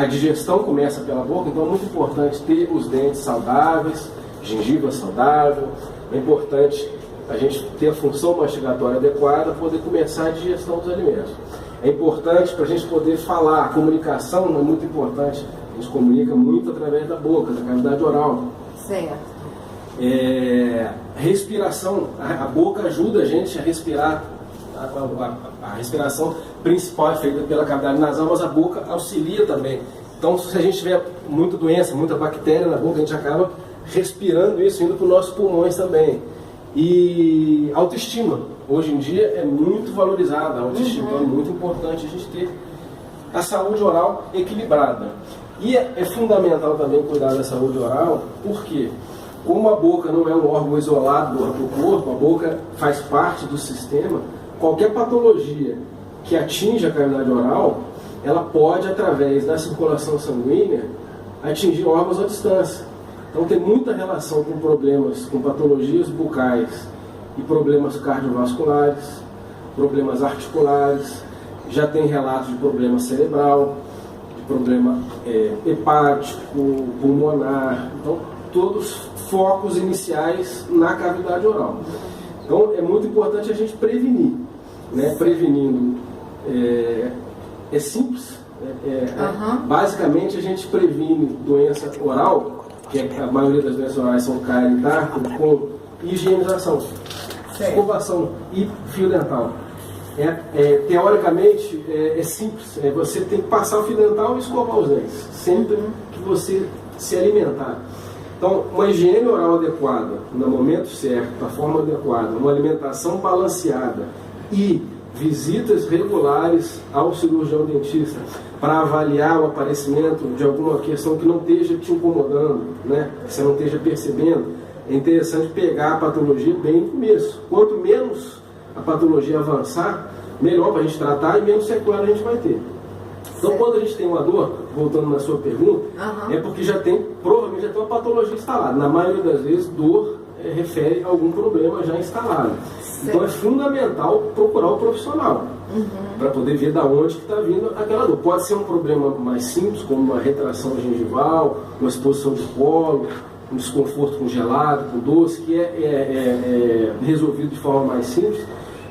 a digestão começa pela boca, então é muito importante ter os dentes saudáveis, gengiva saudável, é importante a gente ter a função mastigatória adequada para poder começar a digestão dos alimentos. É importante para a gente poder falar, a comunicação é muito importante, a gente comunica muito através da boca, da cavidade oral. Certo. Respiração, a boca ajuda a gente a respirar, a respiração principal é feita pela cavidade nasal, mas a boca auxilia também. Então, se a gente tiver muita doença, muita bactéria na boca, a gente acaba respirando isso, indo para os nossos pulmões também. E autoestima, hoje em dia é muito valorizada, a autoestima é muito importante a gente ter a saúde oral equilibrada. E é fundamental também cuidar da saúde oral, porque como a boca não é um órgão isolado do corpo, a boca faz parte do sistema, qualquer patologia que atinja a cavidade oral, ela pode, através da circulação sanguínea, atingir órgãos à distância. Então tem muita relação com problemas, com patologias bucais e problemas cardiovasculares, problemas articulares, já tem relatos de problema cerebral, de problema hepático, pulmonar, então todos focos iniciais na cavidade oral. Então é muito importante a gente prevenir, né? Prevenindo é simples, basicamente a gente previne doença oral, que a maioria das doenças orais são cárie e tartar, com higienização, escovação e fio dental. Teoricamente é simples, você tem que passar o fio dental e escovar os dentes, sempre que você se alimentar. Então, uma higiene oral adequada, no momento certo, da forma adequada, uma alimentação balanceada e visitas regulares ao cirurgião dentista para avaliar o aparecimento de alguma questão que não esteja te incomodando, né? Que você não esteja percebendo. É interessante pegar a patologia bem no começo. Quanto menos a patologia avançar, melhor para a gente tratar e menos sequela a gente vai ter. Então, quando a gente tem uma dor, voltando na sua pergunta, é porque provavelmente já tem uma patologia instalada. Na maioria das vezes, dor refere a algum problema já instalado. Então é fundamental procurar o profissional para poder ver da onde que está vindo aquela dor. Pode ser um problema mais simples, como uma retração gengival, uma exposição de colo, um desconforto com gelado, com doce, que é resolvido de forma mais simples,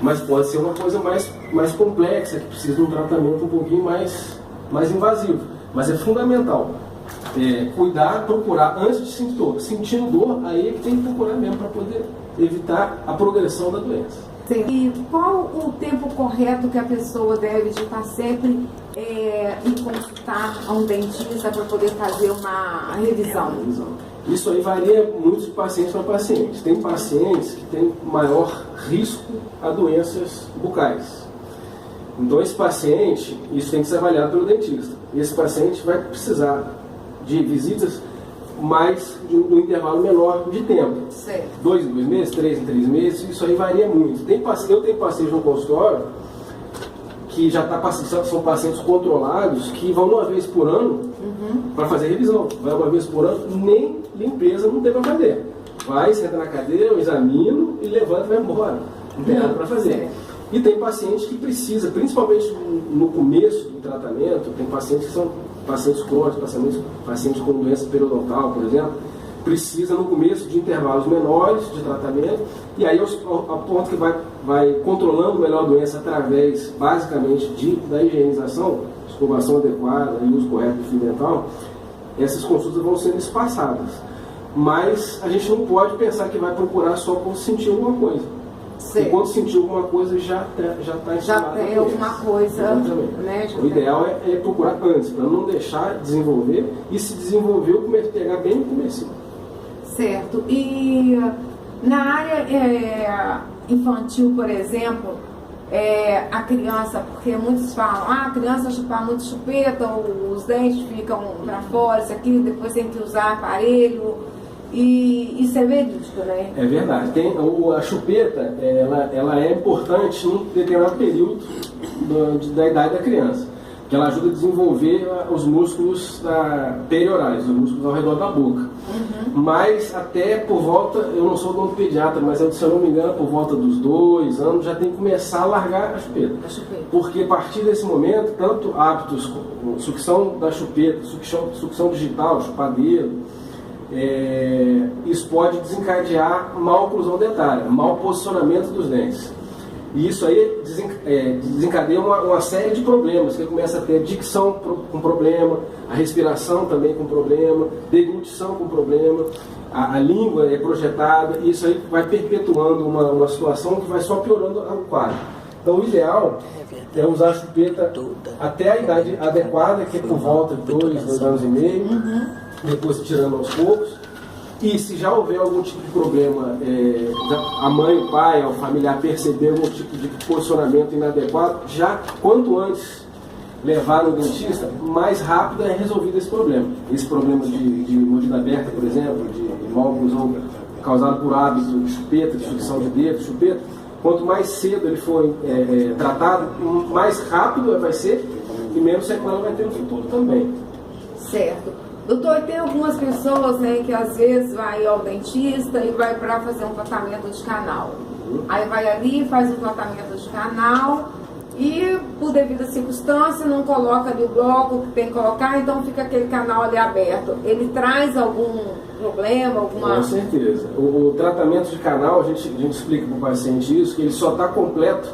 mas pode ser uma coisa mais complexa, que precisa de um tratamento um pouquinho mais invasivo. Mas é fundamental cuidar, procurar antes de sentir dor. Sentindo dor, aí é que tem que procurar mesmo para poder evitar a progressão da doença. Sim. E qual o tempo correto que a pessoa deve de estar sempre ir consultar a um dentista para poder fazer uma revisão? Isso aí varia muito de paciente para paciente. Tem pacientes que têm maior risco a doenças bucais. Então esse paciente, isso tem que ser avaliado pelo dentista. E esse paciente vai precisar de visitas mais de um intervalo menor de tempo. Certo. 2 em 2 meses, 3 em 3 meses, isso aí varia muito. Eu tenho pacientes no consultório que são pacientes controlados, que vão uma vez por ano para fazer revisão. Vai uma vez por ano, nem limpeza não tem para fazer. Vai, senta na cadeira, eu examino e levanta e vai embora. Não tem nada para fazer. Certo. E tem pacientes que precisa, principalmente no começo do tratamento, tem pacientes que são pacientes crônicos, pacientes com doença periodontal, por exemplo, precisa no começo de intervalos menores de tratamento, e aí ao ponto que vai controlando melhor a doença através, basicamente, da higienização, escovação adequada e uso correto do fio dental, essas consultas vão sendo espaçadas. Mas a gente não pode pensar que vai procurar só quando sentir alguma coisa. E quando sentir alguma coisa, já está instalado. Já tem alguma coisa, né? O ideal é procurar antes, para não deixar desenvolver, e se desenvolver, pegar bem no começo. Certo. E na área infantil, por exemplo, a criança, porque muitos falam, a criança chupar muito chupeta, os dentes ficam para fora, isso aqui, depois tem que usar aparelho. E isso é verídico, né? É verdade. A chupeta, ela é importante num determinado período da idade da criança, que ela ajuda a desenvolver os músculos periorais, os músculos ao redor da boca. Mas até por volta, eu não sou odontopediatra, mas se eu não me engano, por volta dos 2 anos, já tem que começar a largar a chupeta. Porque a partir desse momento, tanto hábitos sucção da chupeta, sucção digital, chupadeiro, isso pode desencadear má oclusão dentária, mau posicionamento dos dentes. E isso aí desencadeia uma série de problemas, que começa a ter a dicção com problema, a respiração também com problema, deglutição com problema, a língua é projetada, e isso aí vai perpetuando uma situação que vai só piorando o quadro. Então o ideal é usar a chupeta até a idade adequada, que é por volta de 2 anos e meio, depois tirando aos poucos. E se já houver algum tipo de problema, a mãe, o pai, o familiar perceber algum tipo de posicionamento inadequado, já quanto antes levar no dentista, mais rápido é resolvido esse problema. Esse problema de mordida aberta, por exemplo, de má oclusão causado por hábito de chupeta, de fricção de dedo, de chupeta, quanto mais cedo ele for tratado, mais rápido vai ser e menos sequela vai ter no futuro também. Certo. Doutor, tem algumas pessoas, né, que às vezes vai ao dentista e vai para fazer um tratamento de canal. Aí vai ali, faz um tratamento de canal e, por devida circunstância, não coloca ali o bloco que tem que colocar, então fica aquele canal ali aberto. Ele traz algum problema, alguma... Com certeza. O tratamento de canal, a gente explica para o paciente isso, que ele só está completo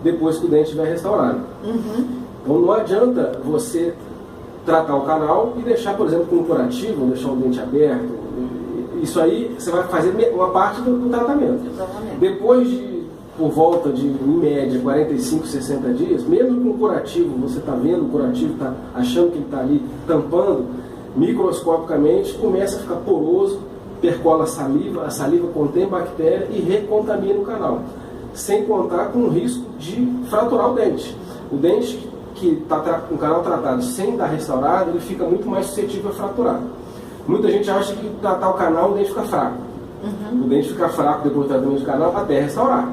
depois que o dente estiver restaurado. Então não adianta você tratar o canal e deixar, por exemplo, com um curativo, deixar o dente aberto. Isso aí você vai fazer uma parte do tratamento. Depois de, por volta de, em média, 45, 60 dias, mesmo com o curativo, você está vendo o curativo, está achando que ele está ali tampando, microscopicamente começa a ficar poroso, percola a saliva contém bactéria e recontamina o canal. Sem contar com o risco de fraturar o dente. O dente que está com o canal tratado sem estar restaurado, ele fica muito mais suscetível a fraturar. Muita gente acha que tratar o canal, o dente fica fraco. O dente fica fraco depois do tratamento de canal até restaurar.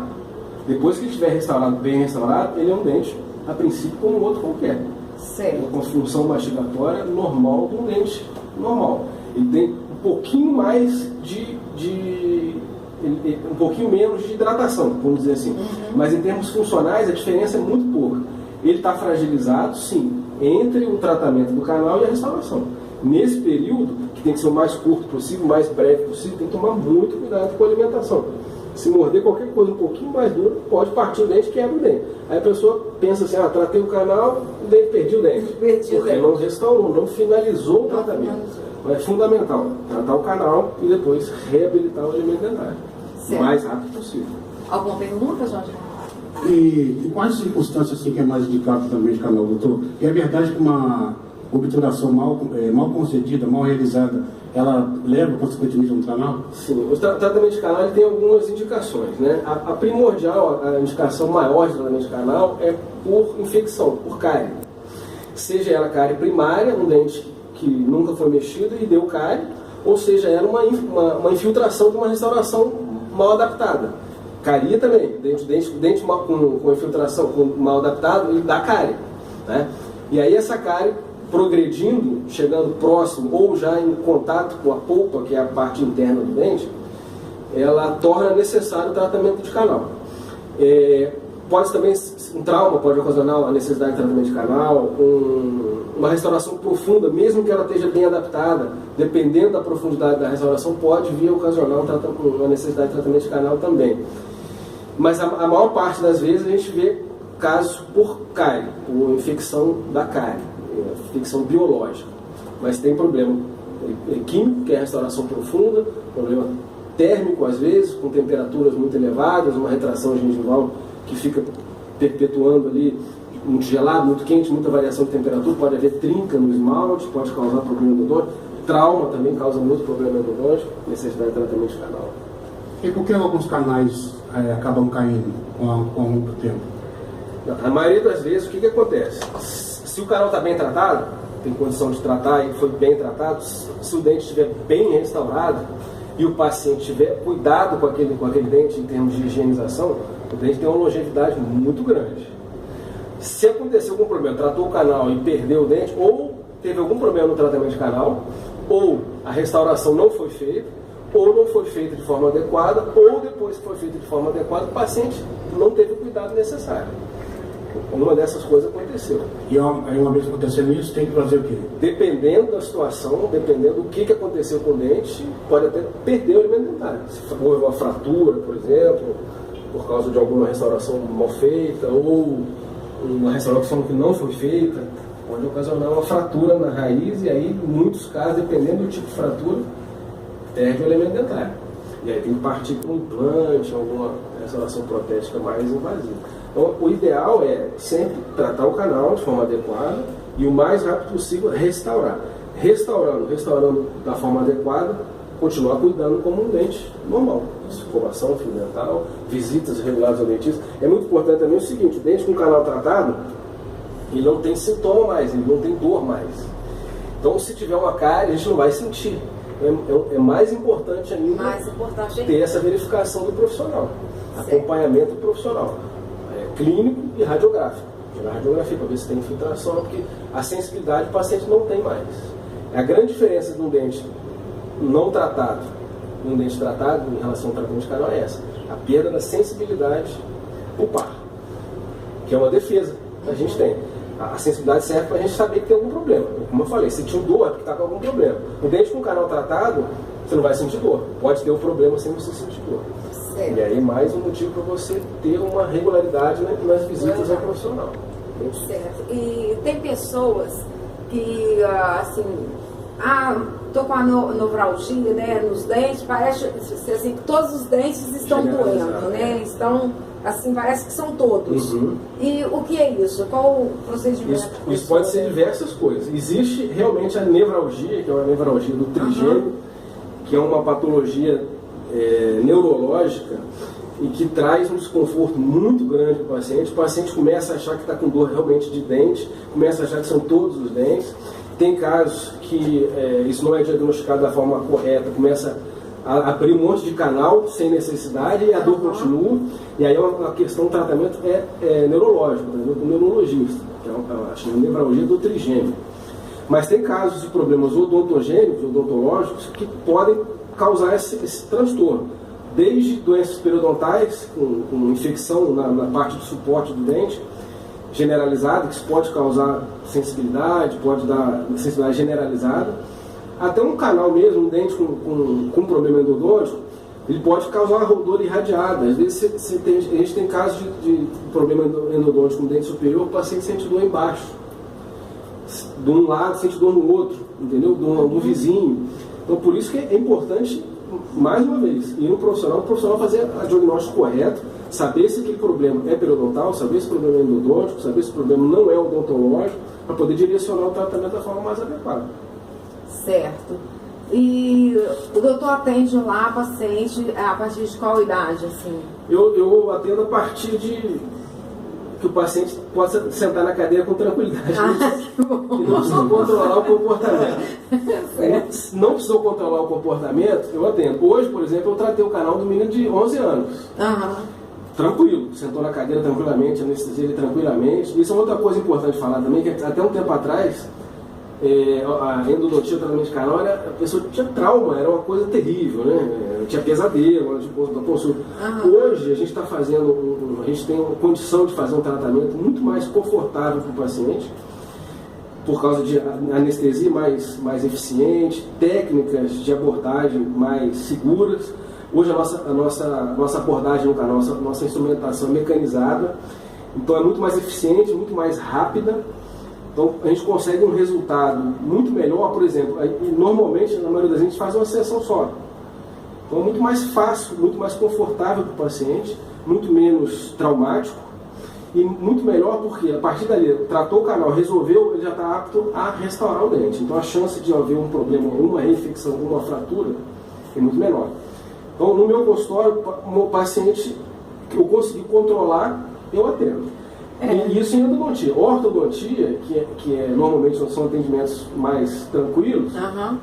Depois que ele estiver restaurado, bem restaurado, ele é um dente, a princípio, como um outro qualquer. Certo. Uma função mastigatória normal de um dente normal. Ele tem um pouquinho mais um pouquinho menos de hidratação, vamos dizer assim. Mas em termos funcionais, a diferença é muito pouca. Ele está fragilizado, sim, entre o tratamento do canal e a restauração. Nesse período, que tem que ser o mais curto possível, o mais breve possível, tem que tomar muito cuidado com a alimentação. Se morder qualquer coisa um pouquinho mais dura, pode partir o dente e quebra o dente. Aí a pessoa pensa assim, tratei o canal, perdi o dente. Porque não restaurou, não finalizou o tratamento. Mas é fundamental tratar o canal e depois reabilitar o alimento dentário. O mais rápido possível. Alguma pergunta, Jorge? E quais circunstâncias assim, que é mais indicado também de canal, doutor? E é verdade que uma obturação mal concedida, mal realizada, ela leva consequentemente a um canal? Sim, o tratamento de canal ele tem algumas indicações, né? A primordial, a indicação maior de tratamento de canal é por infecção, por cárie. Seja ela cárie primária, um dente que nunca foi mexido e deu cárie, ou seja ela uma infiltração de uma restauração mal adaptada. Caria também, dente com infiltração mal adaptado, ele dá cárie, né? E aí essa cárie progredindo, chegando próximo ou já em contato com a polpa, que é a parte interna do dente, ela torna necessário o tratamento de canal. Pode também, um trauma pode ocasionar a necessidade de tratamento de canal, uma restauração profunda, mesmo que ela esteja bem adaptada, dependendo da profundidade da restauração, pode vir a ocasionar uma necessidade de tratamento de canal também. Mas a maior parte das vezes a gente vê casos por cárie, por infecção da cárie, infecção biológica. Mas tem problema químico, que é a restauração profunda, problema térmico às vezes, com temperaturas muito elevadas, uma retração gengival que fica perpetuando ali, muito gelado, muito quente, muita variação de temperatura, pode haver trinca no esmalte, pode causar problema odontológico, trauma também causa muito problema odontológico, necessidade de tratamento de canal. E por que alguns canais acabam caindo com muito tempo? A maioria das vezes, o que acontece? Se o canal está bem tratado, tem condição de tratar e foi bem tratado, se o dente estiver bem restaurado e o paciente tiver cuidado com aquele dente em termos de higienização, o dente tem uma longevidade muito grande. Se acontecer algum problema, tratou o canal e perdeu o dente, ou teve algum problema no tratamento de canal, ou a restauração não foi feita, ou não foi feita de forma adequada, ou depois que foi feita de forma adequada, o paciente não teve o cuidado necessário. uma dessas coisas aconteceu. E aí uma vez acontecendo isso, tem que fazer o quê? Dependendo da situação, dependendo do que aconteceu com o dente, pode até perder o elemento dentário. Se houve uma fratura, por exemplo, por causa de alguma restauração mal feita, ou uma restauração que não foi feita, pode ocasionar uma fratura na raiz, e aí, em muitos casos, dependendo do tipo de fratura, perde o elemento dentário. E aí tem que partir para um implante, alguma restauração protética mais invasiva. Então, o ideal é sempre tratar o canal de forma adequada e o mais rápido possível restaurar. Restaurando da forma adequada, continuar cuidando como um dente normal. Escovação, fio dental, visitas regulares ao dentista. É muito importante também o seguinte, o dente com canal tratado, ele não tem sintoma mais, ele não tem dor mais. Então, se tiver uma cárie, a gente não vai sentir. É mais importante ainda ter essa verificação do profissional, acompanhamento profissional, clínico e radiográfico. Tirar radiografia para ver se tem infiltração, porque a sensibilidade o paciente não tem mais. A grande diferença de um dente não tratado e um dente tratado em relação ao tratamento de canal é essa: a perda da sensibilidade pulpar, que é uma defesa que a gente tem. A sensibilidade serve para a gente saber que tem algum problema. Como eu falei, se tinha dor é porque está com algum problema. O dente com canal tratado, você não vai sentir dor. Pode ter um problema sem você sentir dor. Certo. E aí mais um motivo para você ter uma regularidade nas visitas ao profissional. Certo. E tem pessoas que, assim, tô com a nevralgia, né, nos dentes, parece assim, que todos os dentes estão doendo, né? Estão, assim, parece que são todos. Uhum. E o que é isso? Qual o procedimento? Isso pode ser diversas coisas. Existe realmente a nevralgia, que é uma nevralgia do trigêmeo, que é uma patologia neurológica e que traz um desconforto muito grande para o paciente. O paciente começa a achar que está com dor realmente de dente, começa a achar que são todos os dentes. Tem casos que isso não é diagnosticado da forma correta, começa a abrir um monte de canal sem necessidade e a dor continua. E aí a questão do tratamento é neurológico, com o neurologista, que é a nevralgia do trigêmeo. Mas tem casos de problemas odontogênicos, odontológicos, que podem causar esse transtorno. Desde doenças periodontais, com infecção na parte do suporte do dente, generalizada, que isso pode causar sensibilidade, pode dar sensibilidade generalizada, até um canal mesmo, um dente com problema endodôntico, ele pode causar uma dor irradiada. Às vezes a gente tem casos de problema endodôntico com dente superior, o paciente sente dor embaixo. De um lado sente dor no outro, entendeu? Do vizinho. Então por isso que é importante, mais uma vez, ir no profissional, o profissional fazer o diagnóstico correto, saber se aquele problema é periodontal, saber se o problema é endodôntico, saber se o problema não é odontológico, para poder direcionar o tratamento da forma mais adequada. Certo. E o doutor atende lá paciente a partir de qual idade, assim? Eu atendo a partir de que o paciente possa sentar na cadeira com tranquilidade. Que bom. E não precisa controlar o comportamento. Não precisou controlar o comportamento, eu atendo. Hoje, por exemplo, eu tratei o canal do menino de 11 anos. Tranquilo, sentou na cadeira tranquilamente, anestesia ele tranquilamente. Isso é outra coisa importante de falar também, que até um tempo atrás, a endodontia, o tratamento de canal, a pessoa tinha trauma, era uma coisa terrível, né? Tinha pesadelo da consulta. Hoje a gente está fazendo, a gente tem a condição de fazer um tratamento muito mais confortável para o paciente, por causa de anestesia mais eficiente, técnicas de abordagem mais seguras. Hoje a nossa abordagem no canal, nossa instrumentação é mecanizada, então é muito mais eficiente, muito mais rápida. Então a gente consegue um resultado muito melhor, por exemplo, normalmente na maioria das vezes a gente faz uma sessão só. Então é muito mais fácil, muito mais confortável para o paciente, muito menos traumático e muito melhor porque a partir dali, tratou o canal, resolveu, ele já está apto a restaurar o dente. Então a chance de haver um problema, uma reinfecção, uma fratura é muito menor. Então no meu consultório, o paciente que eu consegui controlar, eu atendo. E isso em endodontia. Ortodontia, que normalmente são atendimentos mais tranquilos,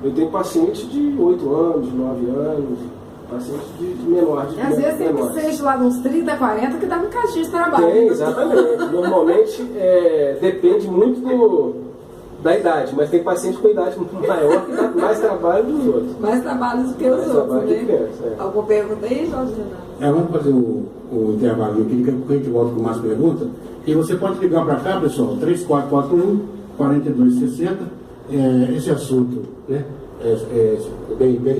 eu tenho paciente de 8 anos, 9 anos, paciente de menor. Às vezes tem paciente lá de uns 30, 40 que dá um cadinho de trabalho. Tem, exatamente. Normalmente depende muito da idade, mas tem paciente com idade maior que dá mais trabalho dos outros. Mais trabalho do que os outros, né? Criança, Alguma pergunta aí, Jorge? Vamos fazer o intervalo aqui, que a gente volta com mais perguntas. E você pode ligar para cá, pessoal, 3441-4260. Esse assunto, né?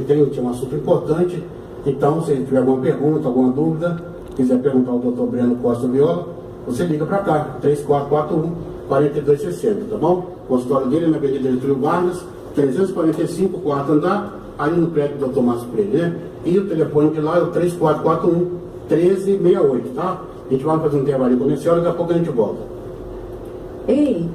Tem um assunto importante. Então, se tiver alguma pergunta, alguma dúvida, quiser perguntar ao Dr. Breno Costa Viola, você liga para cá, 3441-4260, tá bom? O consultório dele é na Avenida Getúlio Vargas, 345, quarto andar, ali no prédio do Dr. Márcio Freire, né? E o telefone de lá é o 3441-1368, tá? A gente vai fazer um intervalo comercial e daqui a pouco a gente volta. Ei,